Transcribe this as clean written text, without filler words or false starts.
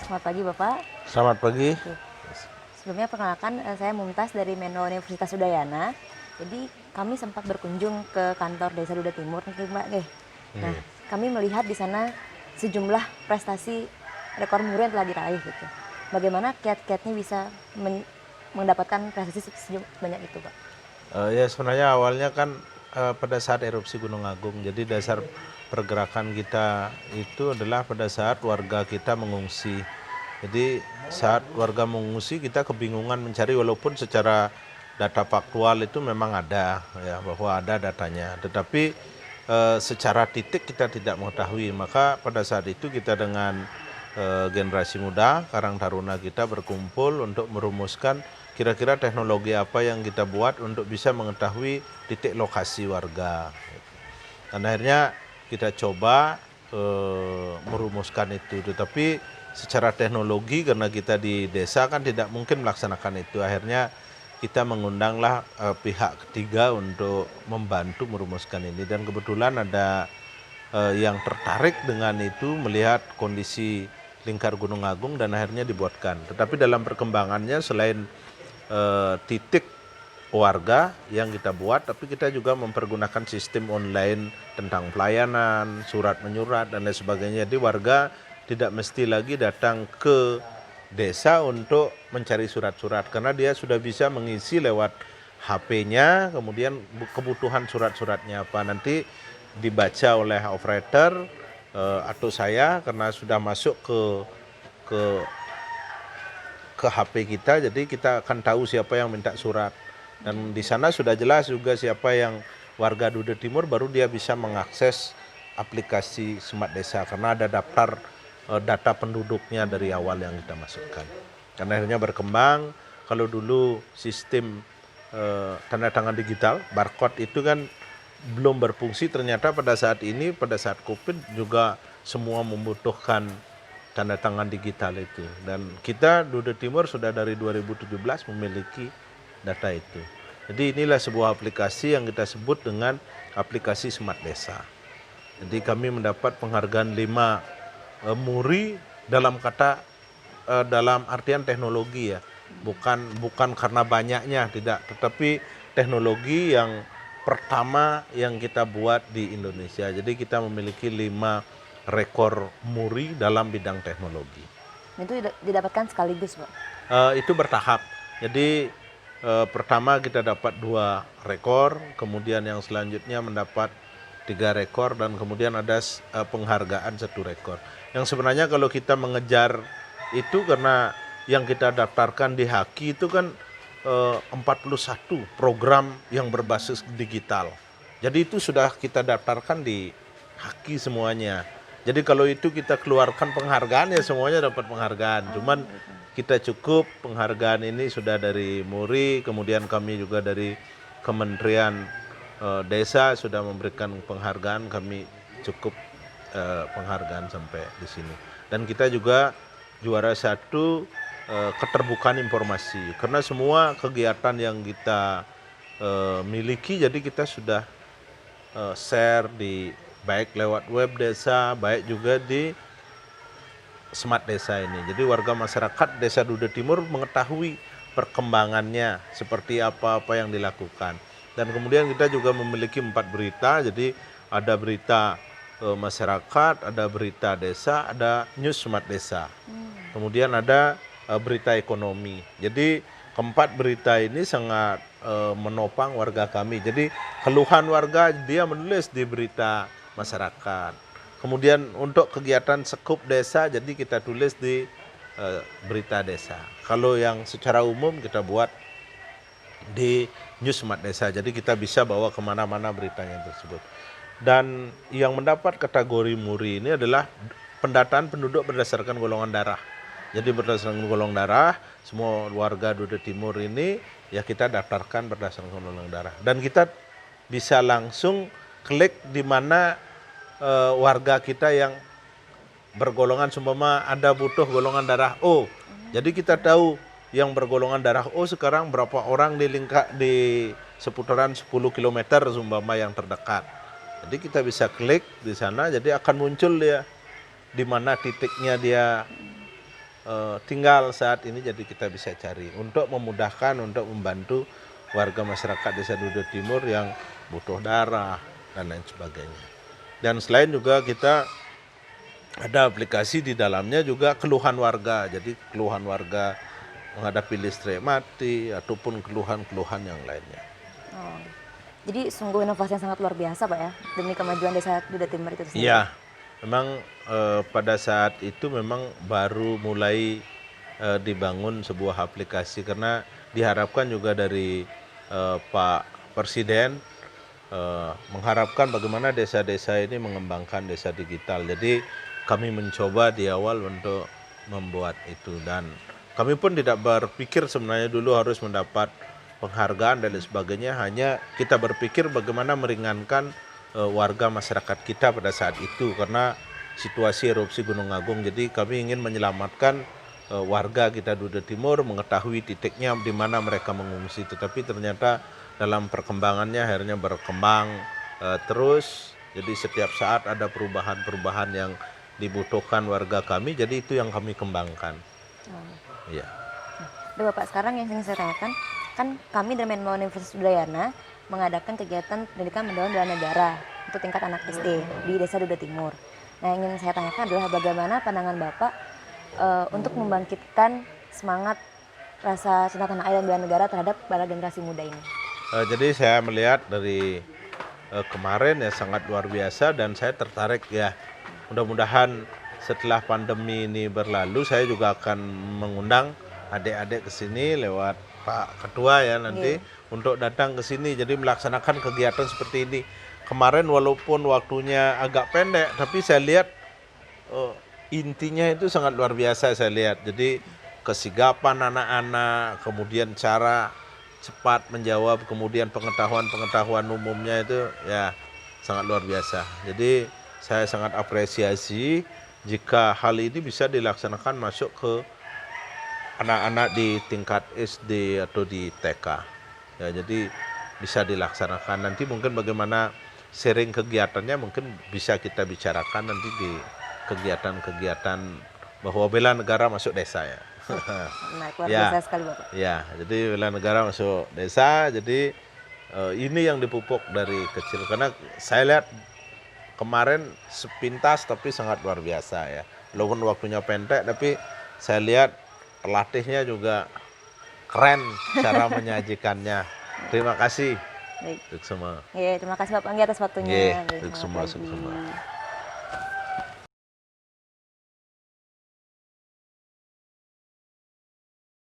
Selamat pagi Bapak. Selamat pagi. Oke. Sebelumnya perkenalkan, saya Mumtaz dari Menlo Universitas Udayana. Jadi kami sempat berkunjung ke kantor Desa Duda Timur nih Mbak. Nah, kami melihat di sana sejumlah prestasi rekor muri yang telah diraih gitu. Bagaimana kiat-kiatnya bisa mendapatkan prestasi sebanyak itu, Pak? Ya sebenarnya awalnya kan pada saat erupsi Gunung Agung. Jadi dasar pergerakan kita itu adalah pada saat warga kita mengungsi. Jadi saat warga mengungsi kita kebingungan mencari walaupun secara data faktual itu memang ada ya bahwa ada datanya. Tetapi secara titik kita tidak mengetahui. Maka pada saat itu kita dengan generasi muda Karang Taruna kita berkumpul untuk merumuskan kira-kira teknologi apa yang kita buat untuk bisa mengetahui titik lokasi warga. Dan akhirnya kita coba merumuskan itu. Tetapi secara teknologi karena kita di desa kan tidak mungkin melaksanakan itu. Akhirnya kita mengundanglah pihak ketiga untuk membantu merumuskan ini. Dan kebetulan ada yang tertarik dengan itu melihat kondisi lingkar Gunung Agung dan akhirnya dibuatkan. Tetapi dalam perkembangannya selain titik warga yang kita buat, tapi kita juga mempergunakan sistem online tentang pelayanan, surat menyurat dan lain sebagainya. Jadi warga tidak mesti lagi datang ke desa untuk mencari surat-surat karena dia sudah bisa mengisi lewat HP-nya, kemudian kebutuhan surat-suratnya apa nanti dibaca oleh operator atau saya karena sudah masuk ke HP kita, jadi kita akan tahu siapa yang minta surat. Dan di sana sudah jelas juga siapa yang warga Duda Timur, baru dia bisa mengakses aplikasi Smart Desa karena ada daftar data penduduknya dari awal yang kita masukkan. Karena akhirnya berkembang, kalau dulu sistem tanda tangan digital, barcode itu kan belum berfungsi, ternyata pada saat ini, pada saat COVID juga semua membutuhkan tanda tangan digital itu. Dan kita Duda Timur sudah dari 2017 memiliki data itu. Jadi inilah sebuah aplikasi yang kita sebut dengan aplikasi Smart Desa. Jadi kami mendapat penghargaan 5 muri dalam dalam artian teknologi ya. Bukan karena banyaknya, tidak, tetapi teknologi yang pertama yang kita buat di Indonesia. Jadi kita memiliki 5 rekor muri dalam bidang teknologi. Itu didapatkan sekaligus, Pak? Itu bertahap. Jadi pertama kita dapat 2 rekor, kemudian yang selanjutnya mendapat 3 rekor, dan kemudian ada penghargaan 1 rekor. Yang sebenarnya kalau kita mengejar itu karena yang kita daftarkan di Haki itu kan 41 program yang berbasis digital. Jadi itu sudah kita daftarkan di Haki semuanya. Jadi kalau itu kita keluarkan penghargaan ya semuanya dapat penghargaan. Cuman kita cukup penghargaan ini sudah dari Muri, kemudian kami juga dari Kementerian Desa sudah memberikan penghargaan, kami cukup penghargaan sampai di sini. Dan kita juga juara 1 keterbukaan informasi. Karena semua kegiatan yang kita miliki, jadi kita sudah share di baik lewat web desa, baik juga di Smart Desa ini. Jadi warga masyarakat Desa Duda Timur mengetahui perkembangannya seperti apa yang dilakukan. Dan kemudian kita juga memiliki 4 berita, jadi ada berita masyarakat, ada berita desa, ada news Smart Desa. Kemudian ada berita ekonomi. Jadi keempat berita ini sangat menopang warga kami. Jadi keluhan warga dia menulis di berita masyarakat. Kemudian untuk kegiatan sekup desa, jadi kita tulis di berita desa. Kalau yang secara umum kita buat di News Smart Desa, jadi kita bisa bawa kemana-mana beritanya tersebut. Dan yang mendapat kategori muri ini adalah pendataan penduduk berdasarkan golongan darah. Jadi berdasarkan golongan darah, semua warga Duda Timur ini ya kita daftarkan berdasarkan golongan darah. Dan kita bisa langsung klik di mana warga kita yang bergolongan, seumpama ada butuh golongan darah O. Jadi kita tahu yang bergolongan darah O sekarang berapa orang di seputaran 10 km seumpama yang terdekat. Jadi kita bisa klik di sana, jadi akan muncul dia di mana titiknya dia tinggal saat ini, jadi kita bisa cari untuk memudahkan, untuk membantu warga masyarakat Desa Duda Timur yang butuh darah dan lain sebagainya. Dan selain juga kita ada aplikasi di dalamnya juga keluhan warga. Jadi keluhan warga menghadapi listrik mati ataupun keluhan-keluhan yang lainnya. Oh. Jadi sungguh inovasi yang sangat luar biasa Pak ya, demi kemajuan Desa Duda Timur itu sendiri. Iya, memang pada saat itu memang baru mulai dibangun sebuah aplikasi karena diharapkan juga dari Pak Presiden mengharapkan bagaimana desa-desa ini mengembangkan desa digital. Jadi kami mencoba di awal untuk membuat itu, dan kami pun tidak berpikir sebenarnya dulu harus mendapat penghargaan dan lain sebagainya. Hanya kita berpikir bagaimana meringankan warga masyarakat kita pada saat itu karena situasi erupsi Gunung Agung. Jadi kami ingin menyelamatkan warga kita Duda Timur, mengetahui titiknya di mana mereka mengungsi. Tetapi ternyata dalam perkembangannya akhirnya berkembang terus. Jadi setiap saat ada perubahan-perubahan yang dibutuhkan warga kami. Jadi itu yang kami kembangkan. Iya. Nah, Bapak, sekarang yang ingin saya tanyakan, kan kami dari Menlo Universitas Udayana mengadakan kegiatan pendidikan mendalam bela negara untuk tingkat anak SD di Desa Duda Timur. Nah, yang ingin saya tanyakan adalah bagaimana pandangan Bapak untuk membangkitkan semangat rasa cinta tanah air dan bela negara terhadap para generasi muda ini. Jadi saya melihat dari kemarin ya sangat luar biasa, dan saya tertarik ya. Mudah-mudahan setelah pandemi ini berlalu, saya juga akan mengundang adik-adik ke sini lewat Pak Ketua ya nanti untuk datang ke sini. Jadi melaksanakan kegiatan seperti ini. Kemarin walaupun waktunya agak pendek, tapi saya lihat intinya itu sangat luar biasa saya lihat. Jadi kesigapan anak-anak, kemudian cara cepat menjawab, kemudian pengetahuan umumnya itu ya sangat luar biasa. Jadi saya sangat apresiasi jika hal ini bisa dilaksanakan masuk ke anak-anak di tingkat SD atau di TK. Ya, jadi bisa dilaksanakan. Nanti mungkin bagaimana sharing kegiatannya mungkin bisa kita bicarakan nanti di kegiatan-kegiatan bahwa bela negara masuk desa ya. Menarik, luar biasa sekali Bapak. Ya, jadi bela negara masuk desa. Jadi ini yang dipupuk dari kecil, karena saya lihat kemarin sepintas tapi sangat luar biasa ya. Walaupun waktunya pendek, tapi saya lihat pelatihnya juga keren cara menyajikannya. Terima kasih. Baik. Untuk semua. Ya, terima kasih Bapak Anggi atas waktunya. Untuk semua.